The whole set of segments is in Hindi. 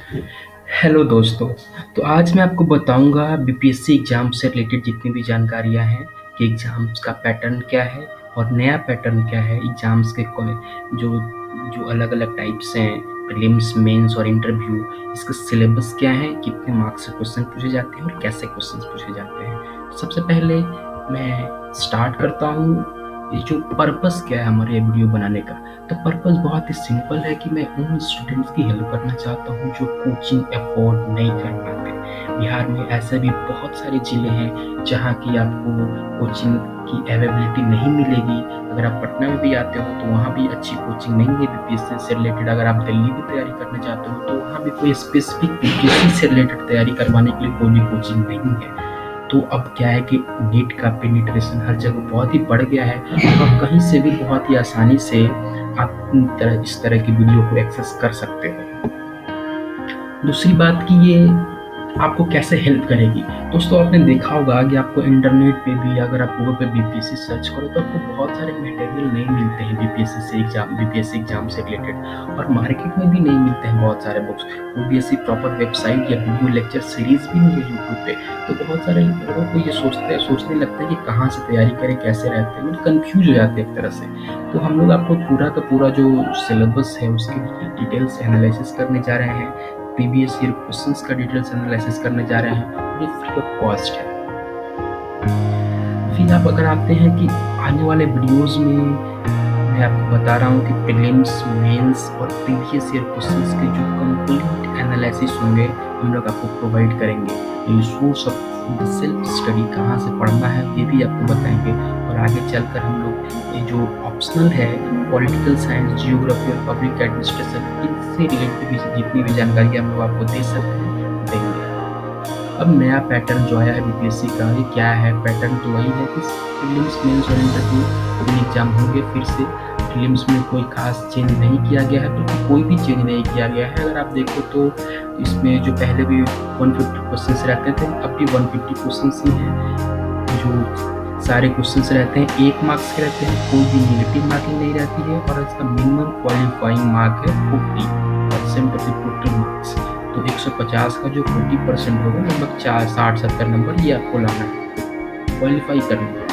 हेलो दोस्तों। तो आज मैं आपको बताऊंगा बीपीएससी एग्ज़ाम से रिलेटेड जितनी भी जानकारियां हैं कि एग्ज़ाम्स का पैटर्न क्या है और नया पैटर्न क्या है। एग्ज़ाम्स के जो जो अलग-अलग टाइप्स हैं, प्रीलिम्स, मेंस और इंटरव्यू, इसका सिलेबस क्या है, कितने मार्क्स से क्वेश्चन पूछे जाते हैं और कैसे क्वेश्चन पूछे जाते हैं। तो सबसे पहले मैं स्टार्ट करता हूँ। ये जो पर्पस क्या है हमारे ये वीडियो बनाने का, तो पर्पस बहुत ही सिंपल है कि मैं उन स्टूडेंट्स की हेल्प करना चाहता हूँ जो कोचिंग अफोर्ड नहीं कर पाते। बिहार में ऐसे भी बहुत सारे ज़िले हैं जहाँ की आपको कोचिंग की अवेलेबिलिटी नहीं मिलेगी। अगर आप पटना में भी आते हो तो वहाँ भी अच्छी कोचिंग नहीं है बीपीएससी से रिलेटेड। अगर आप दिल्ली की तैयारी करना चाहते हो तो वहाँ भी कोई स्पेसिफिक बीपीएससी से रिलेटेड तैयारी करवाने के लिए कोई भी कोचिंग नहीं है। तो अब क्या है कि नीट का पेनिट्रेशन हर जगह बहुत ही बढ़ गया है और कहीं से भी बहुत ही आसानी से आप इस तरह की वीडियो को एक्सेस कर सकते हो। दूसरी बात कि ये आपको कैसे हेल्प करेगी। दोस्तों, आपने देखा होगा कि आपको इंटरनेट पे भी अगर आप गूगल पे बीपीएससी सर्च करो तो आपको बहुत सारे मटेरियल नहीं मिलते हैं बीपीएससी एग्जाम से रिलेटेड, और मार्केट में भी नहीं मिलते हैं बहुत सारे बुक्स। वो भी ऐसी प्रॉपर वेबसाइट या वीडियो लेक्चर सीरीज भी नहीं है यूट्यूब पे। तो बहुत सारे लोगों को ये सोचने लगता है कि कहाँ से तैयारी करें, कैसे रहते हैं, मतलब कन्फ्यूज हो जाते हैं एक तरह से। तो हम लोग आपको पूरा का पूरा जो सिलेबस है उसकी डिटेल से एनालिसिस करने जा रहे हैं। प्रीवियस ईयर क्वेश्चंस का डिटेल्स एनालिसिस करने जा रहे हैं और ये फ्री ऑफ कॉस्ट है। फिर आप अगर आते हैं कि आने वाले वीडियोस में मैं आपको बता रहा हूँ कि प्रीलिम्स, मेंस और प्रीवियस ईयर क्वेश्चंस के जो कंप्लीट एनालिसिस होंगे हम लोग आपको प्रोवाइड करेंगे। ये सोर्स ऑफ सेल्फ स्टडी कहाँ से पढ़ना है ये भी आपको बताएंगे। और आगे चलकर हम लोग ये जो ऑप्शनल है पॉलिटिकल साइंस, जियोग्राफी और पब्लिक एडमिनिस्ट्रेशन, इनसे रिलेटेड जितनी भी जानकारी हम लोग आपको दे सकते हैं देंगे। अब नया पैटर्न जो आया है बीपीएससी का, ये क्या है पैटर्न? तो वही है कि प्रीलिम्स, मेंस और इंटरव्यू तीन एग्जाम होंगे फिर से। प्रीलिम्स में कोई खास चेंज नहीं किया गया है, तो कोई भी चेंज नहीं किया गया है। अगर आप देखो तो इसमें जो पहले भी 150 क्वेश्चन रहते थे, अब भी 150 क्वेश्चन ही हैं। जो सारे क्वेश्चन रहते हैं 1 मार्क्स के रहते हैं, कोई भी नेगेटिव मार्किंग नहीं रहती है, और इसका मिनिमम क्वालिफाइंग मार्क है 40% ऑफ द टोटल मार्क्स। तो 150 का जो 40% होगा लगभग 60-70 नंबर ये आपको लाना है, क्वालिफाई करना है।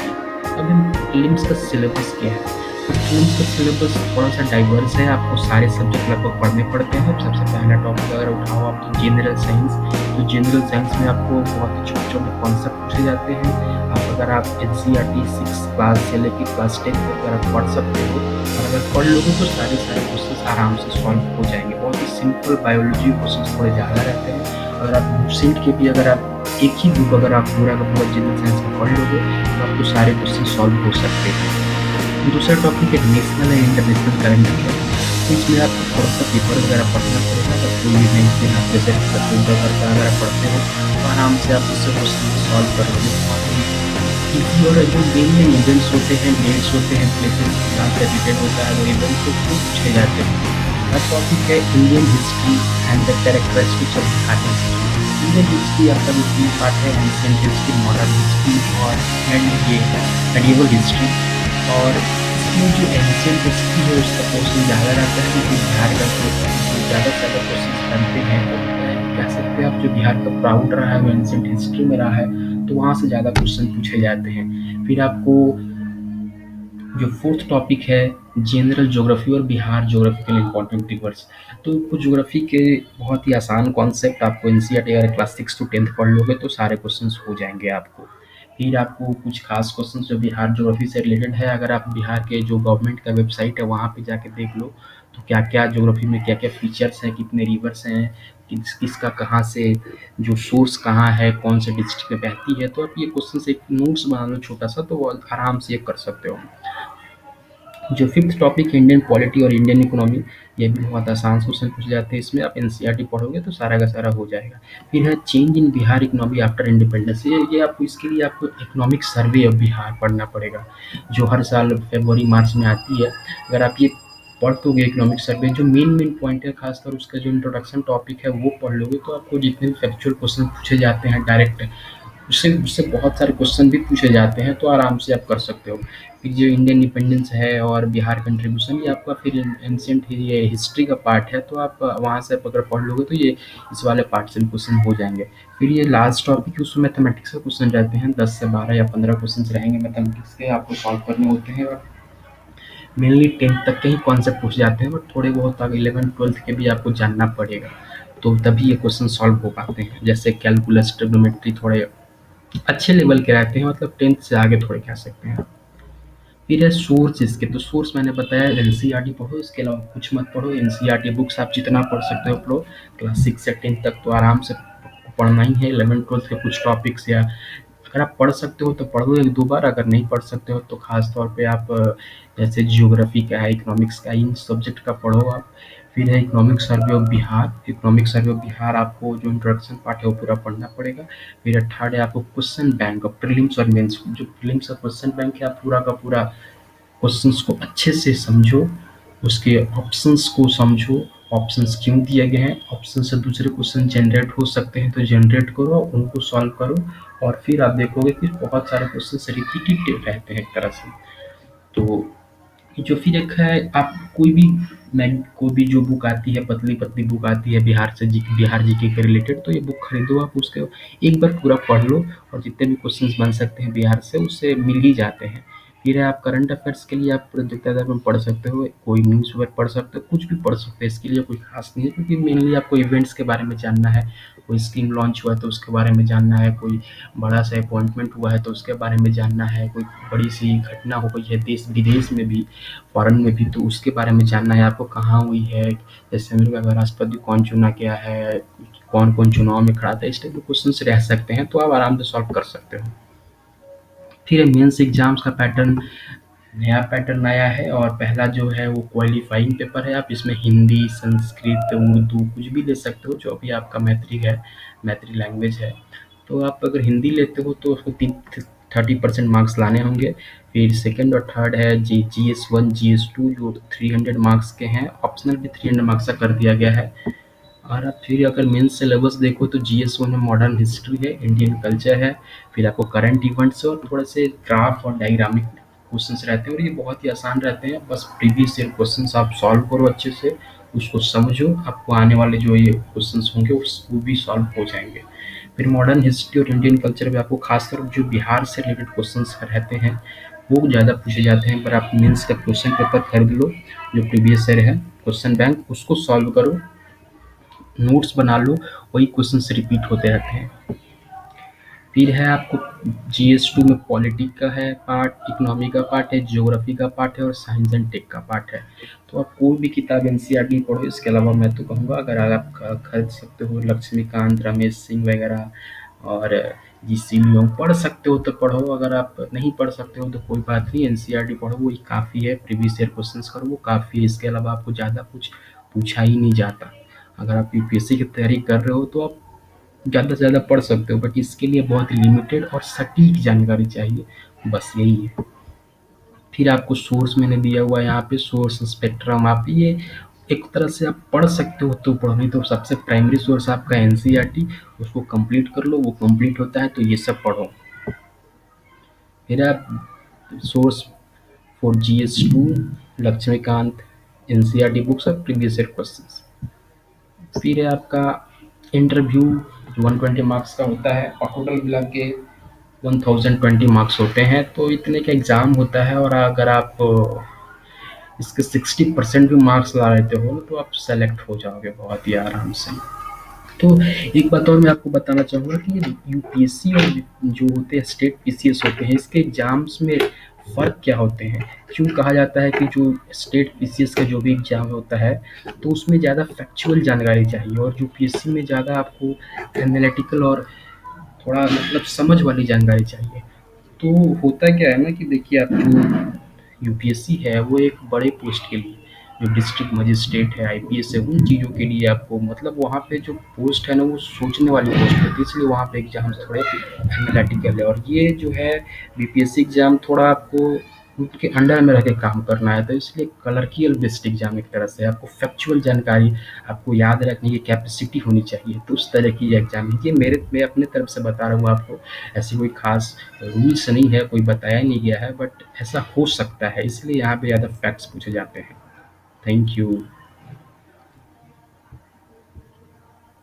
अब इन प्रीलिम्स का सिलेबस क्या है? तो प्रीलिम्स का सिलेबस थोड़ा सा डाइवर्स है, आपको सारे सब्जेक्ट लगभग पढ़ने पड़ते हैं। सबसे पहला टॉपिक अगर उठाओ आप तो जनरल साइंस। तो जनरल साइंस में आपको बहुत ही छोटे छोटे कॉन्सेप्ट पूछे जाते हैं। अगर आप एनसीईआरटी 6 क्लास से लेकर क्लास 10 तक अगर आप पढ़ सकते हो और अगर पढ़ लोगे तो सारे क्वेश्चन आराम से सॉल्व हो जाएंगे। बहुत ही सिंपल बायोलॉजी क्वेश्चन थोड़े ज़्यादा रहते हैं। अगर आप बुकसेंट के भी अगर आप एक ही बुक अगर आप पूरा का पूरा जनरल साइंस का पढ़ लोगे तो आपको सारे क्वेश्चन सॉल्व हो सकते हैं। दूसरा टॉपिक है national and international current affair. तो इसमें आपको थोड़ा सा पेपर वगैरह पढ़ना पड़ेगा, तो कोई भी नहीं कि आप जैसे कंप्यूटर करके अगर आप पढ़ते हो तो आराम से आप इससे क्वेश्चन सॉल्व कर लोगे। और जो मेन मेन इवेंट्स होते हैं, डेट्स होते हैं, प्लेसेस जहाँ से रिलेटेड होता है वो इवेंट को पूछे जाते हैं। थर्ड टॉपिक है Indian history and the characteristics of Bihar history. Indian history आपका जो तीन पार्ट है, एंशिएंट हिस्ट्री, मॉडर्न हिस्ट्री और मेडिएवल हिस्ट्री। और इसमें जो एंशिएंट हिस्ट्री है उसका पोर्शन ज़्यादा रहता है क्योंकि बिहार का ज़्यादा से ज़्यादा क्वेश्चन बनते हैं। तो कह सकते हैं आप जो बिहार का प्राउड रहा है वो एंशिएंट हिस्ट्री में रहा है, तो वहाँ से ज़्यादा क्वेश्चन पूछे जाते हैं। फिर आपको जो फोर्थ टॉपिक है जनरल ज्योग्राफी और बिहार ज्योग्राफी के लिए इंपॉर्टेंट रिवर्स। तो कुछ ज्योग्राफी के बहुत ही आसान कॉन्सेप्ट आपको एनसीईआरटी अगर क्लास 6 to 10 पढ़ लोगे तो सारे क्वेश्चंस हो जाएंगे आपको। फिर आपको कुछ खास क्वेश्चन जो बिहार ज्योग्राफी से रिलेटेड है, अगर आप बिहार के जो गवर्नमेंट का वेबसाइट है वहाँ पे जाके देख लो तो क्या क्या ज्योग्राफी में क्या क्या फीचर्स हैं, कितने रिवर्स हैं, किसका कहाँ से जो सोर्स कहाँ है, कौन से डिस्ट्रिक्ट में बहती है। तो आप ये क्वेश्चन से एक नोट्स बना लो छोटा सा, तो वो आराम से ये कर सकते हो। जो फिफ्थ टॉपिक है इंडियन पॉलिटी और इंडियन इकोनॉमी, ये भी बहुत आसान क्वेश्चन पूछे जाते हैं। इसमें आप एनसीईआरटी पढ़ोगे तो सारा का सारा हो जाएगा। फिर है change in Bihar economy after independence. ये आपको इसके लिए आपको इकोनॉमिक सर्वे ऑफ बिहार पढ़ना पड़ेगा, जो हर साल फरवरी मार्च में आती है। अगर आप ये पढ़ दोगे इकोनॉमिक सर्वे, जो मेन पॉइंट है खासकर उसका जो इंट्रोडक्शन टॉपिक है वो पढ़ लोगे तो आपको जितने भी फैक्चुअल क्वेश्चन पूछे जाते हैं डायरेक्ट उससे उससे बहुत सारे क्वेश्चन भी पूछे जाते हैं, तो आराम से आप कर सकते हो। फिर जो इंडियन इंडिपेंडेंस है और बिहार कंट्रीब्यूशन, ये आपका फिर एंशिएंट ये हिस्ट्री का पार्ट है, तो आप वहाँ से आप अगर पढ़ लोगे तो ये इस वाले पार्ट से भी क्वेश्चन हो जाएंगे। फिर ये लास्ट टॉपिक, उसमें मैथमेटिक्स के क्वेश्चन रहते हैं, 10 से 12 या 15 क्वेश्चन रहेंगे मैथमेटिक्स के, आपको सॉल्व करने होते हैं। और मेनली 10th तक के ही कॉन्सेप्ट पूछ जाते हैं, बट थोड़े बहुत आगे 11th 12th के भी आपको जानना पड़ेगा, तो तभी ये क्वेश्चन सॉल्व हो पाते हैं। जैसे कैलकुलस, ट्रिग्नोमेट्री थोड़े अच्छे लेवल के रहते हैं, मतलब 10th से आगे थोड़े कह सकते हैं। फिर है सोर्स इसके, तो सोर्स मैंने बताया एनसीईआरटी पढ़ो, इसके अलावा कुछ मत पढ़ो। एनसीईआरटी बुक्स आप जितना पढ़ सकते हो पढ़ो, क्लास 6 से 10 तक तो आराम से पढ़ना ही है। 11th 12th के कुछ टॉपिक्स, या अगर आप पढ़ सकते हो तो पढ़ो एक दो बार, अगर नहीं पढ़ सकते हो तो खास तौर पे आप जैसे जियोग्राफी का है, इकोनॉमिक्स का, इन सब्जेक्ट का पढ़ो आप। फिर है economic survey of Bihar. Economic survey of Bihar आपको जो इंट्रोडक्शन पार्ट है वो पूरा पढ़ना पड़ेगा। फिर थर्ड है आपको क्वेश्चन बैंक ऑफ प्रीलिम्स और मेंस, जो प्रीलिम्स और क्वेश्चन बैंक है, आप पूरा का पूरा क्वेश्चंस को अच्छे से समझो, उसके ऑप्शंस को समझो, ऑप्शंस क्यों दिए गए हैं, ऑप्शन से दूसरे क्वेश्चन जनरेट हो सकते हैं तो जनरेट करो, उनको सॉल्व करो। और फिर आप देखोगे कि बहुत सारे क्वेश्चन रिपीटेटिव रहते हैं एक तरह से। तो जो फिर एक है, आप कोई भी कोई भी जो बुक आती है, पतली पतली बुक आती है बिहार से बिहार जीके के रिलेटेड, तो ये बुक खरीदो आप, उसके एक बार पूरा पढ़ लो, और जितने भी क्वेश्चंस बन सकते हैं बिहार से उससे मिल ही जाते हैं। फिर है आप करंट अफेयर्स के लिए आप प्रतियोगिता में पढ़ सकते हो, कोई न्यूज़ पेपर पढ़ सकते हो, कुछ भी पढ़ सकते हो, इसके लिए कोई खास नहीं है, क्योंकि मेनली आपको इवेंट्स के बारे में जानना है। कोई स्कीम लॉन्च हुआ है तो उसके बारे में जानना है, कोई बड़ा सा अपॉइंटमेंट हुआ है तो उसके बारे में जानना है, कोई बड़ी सी घटना हो गई है देश विदेश में भी, फॉरेन में भी, तो उसके बारे में जानना है आपको, कहाँ हुई है, जैसे अमेरिका का राष्ट्रपति कौन चुना गया है, कौन कौन चुनाव में खड़ा था, इस टाइप के क्वेश्चन रह सकते हैं, तो आप आराम से सॉल्व कर सकते हो। फिर मेंस एग्जाम्स का पैटर्न, नया पैटर्न आया है, और पहला जो है वो क्वालिफाइंग पेपर है। आप इसमें हिंदी, संस्कृत, उर्दू कुछ भी ले सकते हो, जो भी आपका मैथिली है, मैथिली लैंग्वेज है। तो आप अगर हिंदी लेते हो तो उसको 30% मार्क्स लाने होंगे। फिर सेकंड और थर्ड है GS1 GS2, जो 300 मार्क्स के हैं, ऑप्शनल भी 300 मार्क्स का कर दिया गया है। और आप फिर अगर मेन सिलेबस देखो तो GS1 में मॉडर्न हिस्ट्री है, इंडियन कल्चर है, फिर आपको करंट इवेंट्स और थोड़े से ग्राफ और डायग्रामिक क्वेश्चंस रहते हैं, और ये बहुत ही आसान रहते हैं। बस प्रीवियस ईयर क्वेश्चंस आप सॉल्व करो अच्छे से, उसको समझो, आपको आने वाले जो ये क्वेश्चंस होंगे वो भी सॉल्व हो जाएंगे। फिर मॉडर्न हिस्ट्री और इंडियन कल्चर में आपको खासकर जो बिहार से रिलेटेड क्वेश्चंस रहते हैं वो ज़्यादा पूछे जाते हैं, पर आप मेंस का क्वेश्चन पेपर खरीद लो, जो प्रीवियस ईयर है क्वेश्चन बैंक, उसको सॉल्व करो, नोट्स बना लो, वही क्वेश्चन रिपीट होते रहते हैं। फिर है आपको GS2 में पॉलिटिक का है पार्ट, इकोनॉमी का पार्ट है, ज्योग्राफी का पार्ट है, और साइंस एंड टेक का पार्ट है। तो आप कोई भी किताब एनसीईआरटी पढ़ो, इसके अलावा मैं तो कहूँगा अगर आप खरीद सकते हो लक्ष्मीकांत, रमेश सिंह वगैरह, और GC लियोंग पढ़ सकते हो तो पढ़ो, अगर आप नहीं पढ़ सकते हो तो कोई बात नहीं, एनसीईआरटी पढ़ो, वही काफ़ी है। प्रीवियस ईयर क्वेश्चंस करो, वो काफ़ी है, इसके अलावा आपको ज़्यादा कुछ पूछा ही नहीं जाता। अगर आप यूपीएससी की तैयारी कर रहे हो तो आप ज़्यादा से ज़्यादा पढ़ सकते हो, बट इसके लिए बहुत लिमिटेड और सटीक जानकारी चाहिए, बस यही है। फिर आपको सोर्स मैंने दिया हुआ है यहाँ पे, सोर्स स्पेक्ट्रम, आप ये एक तरह से आप पढ़ सकते हो तो पढ़ो, नहीं तो सबसे प्राइमरी सोर्स आपका एनसीईआरटी, उसको कंप्लीट कर लो, वो कंप्लीट होता है तो ये सब पढ़ो। फिर आप source for GS2, Laxmikant, NCERT books और प्रीवियस ईयर क्वेश्चंस। फिर है आपका इंटरव्यू, 120 मार्क्स का होता है, और टोटल मिला के 1020 मार्क्स होते हैं, तो इतने का एग्ज़ाम होता है। और अगर आप इसके 60% भी मार्क्स ला लेते हो तो आप सेलेक्ट हो जाओगे बहुत ही आराम से। तो एक बात और मैं आपको बताना चाहूँगा कि यूपीएससी और जो होते हैं स्टेट पीसीएस होते हैं, इसके एग्ज़ाम्स में फ़र्क क्या होते हैं, क्यों कहा जाता है कि जो स्टेट पीसीएस का जो भी एग्ज़ाम होता है तो उसमें ज़्यादा फैक्चुअल जानकारी चाहिए, और यूपीएससी में ज़्यादा आपको एनालिटिकल और थोड़ा मतलब समझ वाली जानकारी चाहिए। तो होता क्या है ना कि देखिए, आप जो यूपीएससी है वो एक बड़े पोस्ट के लिए, जो डिस्ट्रिक्ट मजिस्ट्रेट है, आईपीएस है, उन चीज़ों के लिए आपको मतलब वहाँ पे जो पोस्ट है ना वो सोचने वाली पोस्ट होती है, इसलिए वहाँ पे एग्जाम थोड़े एनालिटिकल है। और ये जो है बीपीएससी एग्जाम थोड़ा आपको उनके अंडर में रह के काम करना है, तो इसलिए क्लर्कियल बेस्ड एग्ज़ाम एक तरह से आपको फैक्चुअल जानकारी, आपको याद रखने की कैपेसिटी होनी चाहिए, तो उस तरह की एग्ज़ाम है। ये मैं अपने तरफ से बता रहा हूँ आपको, ऐसी कोई ख़ास रूल्स नहीं है, कोई बताया नहीं गया है, बट ऐसा हो सकता है, इसलिए यहाँ पे ज़्यादा फैक्ट्स पूछे जाते हैं। Thank you.